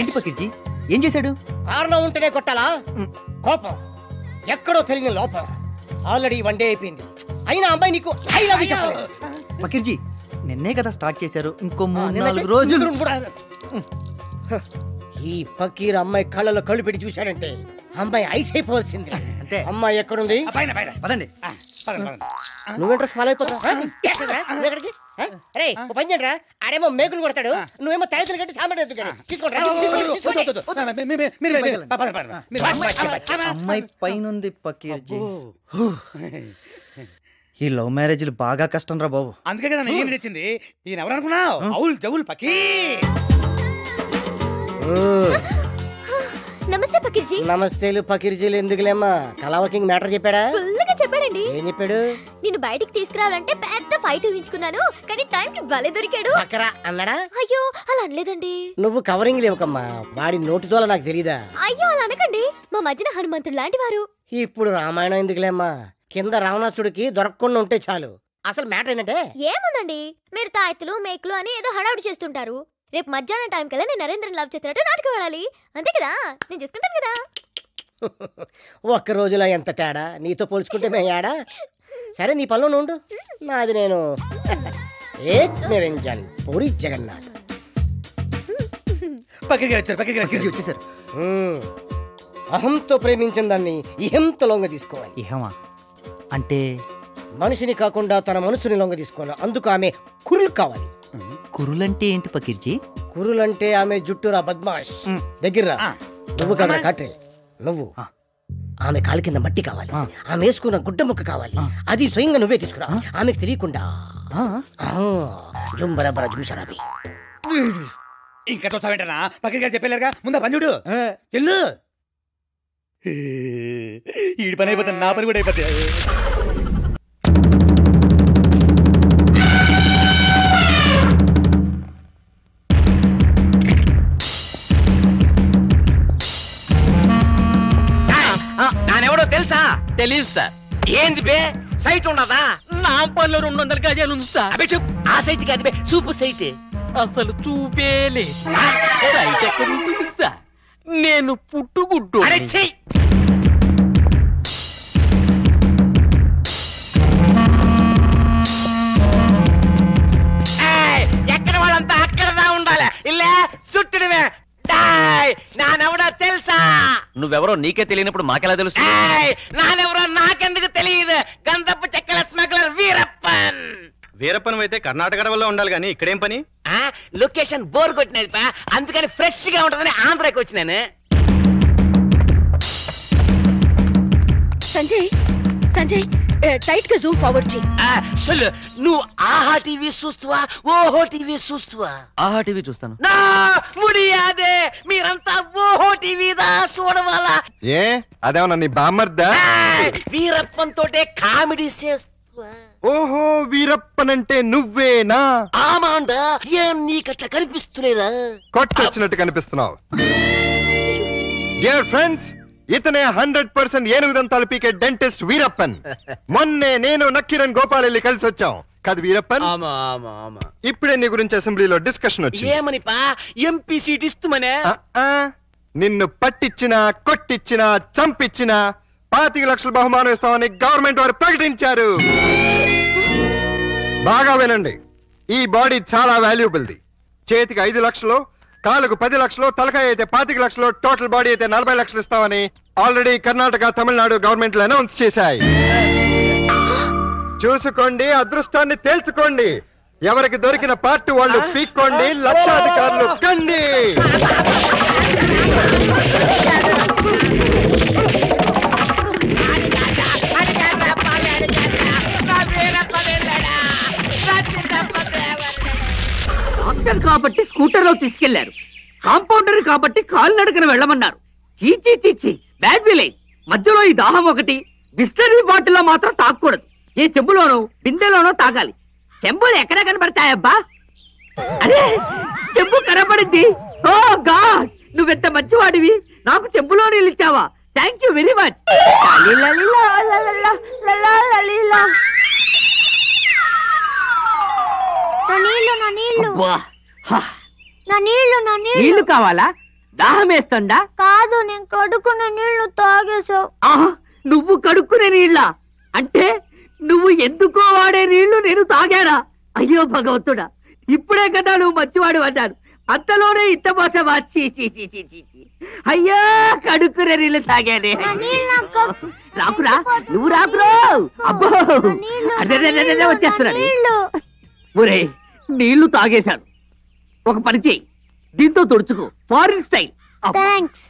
ఏంటి పకీర్జీ, ఏం చేశాడు? కారణం ఉంటేనే కొట్టాలా? కోపం ఎక్కడో తెలియని లోపం. ఆల్రెడీ 1 డే అయిపోయింది, అయినా అమ్మాయి నీకు ఐ లవ్ యు చెప్పలేదు. పకీర్జీ, నిన్నే కదా స్టార్ట్ చేశారు, ఇంకో 3-4 రోజులు. ఈ పకీర్ అమ్మాయి కళ్ళలో కళ్ళు పెట్టి చూశాడంటే అమ్మాయి ఐస్ అయిపోవాల్సిందే. అంతే. అమ్మాయి ఎక్కడుంది? పదండి. నువ్వేంట్రా ఫాలో అయిపోతావు? పని చేయరా, ఆడేమో మేకులు కొడతాడు, నువ్వేమో తయారు కట్టి సామాన్ అమ్మాయి పైనుంది పకీర్జీ. ఈ లవ్ మ్యారేజ్లు బాగా కష్టం రా బాబు. అందుకే కదా నేను తెచ్చింది. ఈయన ఎవరు అనుకున్నావు? అవుల్ జవుల్ పకీర్. నమస్తే పకీర్జీ. నమస్తేలు పకీర్జీలు ఎందుకులేమ్మా, కళావకింగ్ మ్యాటర్ చెప్పాడా? ఫుల్గా చెప్పాడండి. ఏం చెప్పాడు? నేను బయటికి తీసుకురావాలంటే పెద్ద ఫైట్ ఊహించుకున్నాను, కానీ టైంకి భలే దొరికాడు. అక్కరా అన్నాడా? అయ్యో అలా అనలేదండి. నువ్వు కవరింగ్ లేవుకమ్మా, వాడి నోటితోల నాకు తెలీదా? అయ్యో అలా అనకండి, మా మధ్యన హనుమంతుడు లాంటి వారు. ఇప్పుడు రామాయణం ఎందుకులేమ్మా, కింద రావణాసుడికి దొరకకుండా ఉంటే చాలు. అసలు మ్యాటర్ ఏంటంటే ఏముందండి, మీరు తాయెత్తులు మేకులు అని ఏదో హడావుడి చేస్తుంటారు. రేపు మధ్యాహ్నం టైం కల్లా నేను నరేంద్రని లవ్ చేస్తున్నట్టు నాటకం ఆడాలి, అంతే కదా? నేను చేసుకుంటాను కదా. ఒక్క రోజులో ఎంత తేడా, నీతో పోల్చుకుంటే మే ఏడా. సరే నీ పనిలో ఉండు, నాది నేను ఏక్ నిరంజన్ పూరి జగన్నాథ్. వచ్చేసారు. అహంతో ప్రేమించిన దాన్ని ఇహంతో లొంగ తీసుకోవాలి. ఇహమా అంటే మనిషిని కాకుండా తన మనసుని లొంగ తీసుకోవాలి. అందుకు ఆమె కురులు కావాలి. కురులంటే ఏంటి పకీర్జీ? కురులంటే ఆమె జుట్టురా బద్మాష్. దగ్గర నువ్వు కదా కాట్రే, నువ్వు ఆమె కాలి కింద మట్టి కావాలి, ఆమె వేసుకున్న గుడ్డ ముక్క కావాలి, అది స్వయంగా నువ్వే తీసుకురా, ఆమెకు తెలియకుండా. జుంబరబర జుంషరాబి. ఇంకా చూస్తావేంటనా? పకీర్ గారు చెప్పలేరుగా, ముందా పని చూడు. ఎల్లు, ఈడి పని అయిపోతుంది, నా పని కూడా అయిపోతుంది. నానెవడో తెలుసా? తెలీదు సార్. ఏంది బే, సైట్ ఉండదా? నా పనిలో 200 గజాలు ఉంది సార్. అబే చూపు, ఆ సైట్ కాదు బే, చూపు సైట్. అసలు చూపేలే. సైట్ ఎక్కడ ఉంటుంది సార్? నేను పుట్టుగుడ్డు. అరే చెయ్యి. ఎక్కడ వాళ్ళంతా అక్కడదా ఉండాలి, ఇల్లే చుట్టడమే. నానెవడో తెలుసా? నువ్వెవరో నీకే తెలియనప్పుడు మాకెలా తెలుసు? నానెవరో నాకెందుకు తెలియదు. గంధపు చెక్కల స్మగ్లర్ వీరప్పన్. వీరప్పన్ అయితే కర్ణాటక వల్ల ఉండాలి కానీ ఇక్కడేం పని? లొకేషన్ బోర్ కొట్టినది, అందుకని ఫ్రెష్ గా ఉంటుందని ఆంధ్రాకి వచ్చినాను. సంజయ్ సంజయ్ టైట్ గా జూమ్ ఫార్వర్డ్ చెయ్యి. నువ్వు ఆహా టీవీ చూస్తువా, ఓహో టీవీ చూస్తువా? ఆహా టీవీ చూస్తాను. నా ముడియాదే, మీరంతా ఓహో టీవీదా చూడవాలా? ఏ అదేమన్నా నీ బామ్మర్దా? వీరప్పన్ తోటే కామెడీ చేస్తువా? ఓహో, వీరప్పన్ అంటే నువ్వేనా? ఆమాండా, ఏం నీకట్లా కనిపిస్తులేదా? కొట్టొచ్చినట్టు కనిపిస్తున్నావు. డియర్ ఫ్రెండ్స్, ఇతనే 100% ఏనుగు దంతాలు పీకే డెంటిస్ట్ వీరప్పన్. మొన్నే నేను నక్కిరణ్ గోపాల్ వెళ్ళి కలిసి వచ్చాం కాదు వీరప్పన్? ఇప్పుడే నీ గురించి అసెంబ్లీలో డిస్కషన్ వచ్చి. ఏమనిపా? ఎంపీ సీట్ ఇస్తుమనే? నిన్ను పట్టించినా కొట్టించినా చంపించినా 25 లక్షల బహుమానం ఇస్తామని గవర్నమెంట్ వారు ప్రకటించారు. బాగా వినండి, ఈ బాడీ చాలా వాల్యుబుల్ది. చేతికి 5 లక్షలు, కాలుకు 10 లక్షలు, తలకాయ అయితే 25 లక్షలు, టోటల్ బాడీ అయితే 40 లక్షలు ఇస్తామని ఆల్రెడీ కర్ణాటక, తమిళనాడు గవర్నమెంట్లు అనౌన్స్ చేశాయి. చూసుకోండి, అదృష్టాన్ని తేల్చుకోండి. ఎవరికి దొరికిన పార్ట్ వాళ్ళు పీక్కోండి, లక్షాధికారులు కండి. డాక్టర్ కాబట్టి స్కూటర్ లో తీసుకెళ్లారు, కాంపౌండర్ కాబట్టి కాలు నడకన వెళ్ళమన్నారు. చీచీ చీచీ, బ్యాడ్ విలేజ్. మధ్యలో ఈ దాహం ఒకటి. బిస్లరీ బాటిల్లో మాత్రం తాగకూడదు, ఏ చెంబులోనో బిందెలోనో తాగాలి. చెంబులు ఎక్కడ కనబడతాయబ్బా? అరే చెంబు కనబడింది, ఓ గాడ్, నువ్వెంత మంచివాడివి, నాకు చెంబులో నీళ్ళు ఇచ్చావా? Thank you very much. నీళ్లు కావాలా? దాహం వేస్తుందా? కాదు, నేను కడుక్కున్న నీళ్లు తాగేశావు. నువ్వు కడుక్కునే నీళ్ళ అంటే నువ్వు ఎందుకో వాడే నీళ్లు నేను తాగానా? అయ్యో భగవంతుడా, ఇప్పుడే కదా నువ్వు మంచివాడు అన్నాను, అంతలోనే ఇంత మోసమా? అయ్యా, కడుక్కునే నీళ్లు తాగానే. రాకురా, నువ్వు రాకురా. అబ్బో, అదే వచ్చేస్తున్నాడు. ఒరే, నీళ్లు తాగేశాను. ఒక పని చెయ్యి, దీంతో తుడుచుకో, ఫారిన్ స్టైల్. థాంక్స్.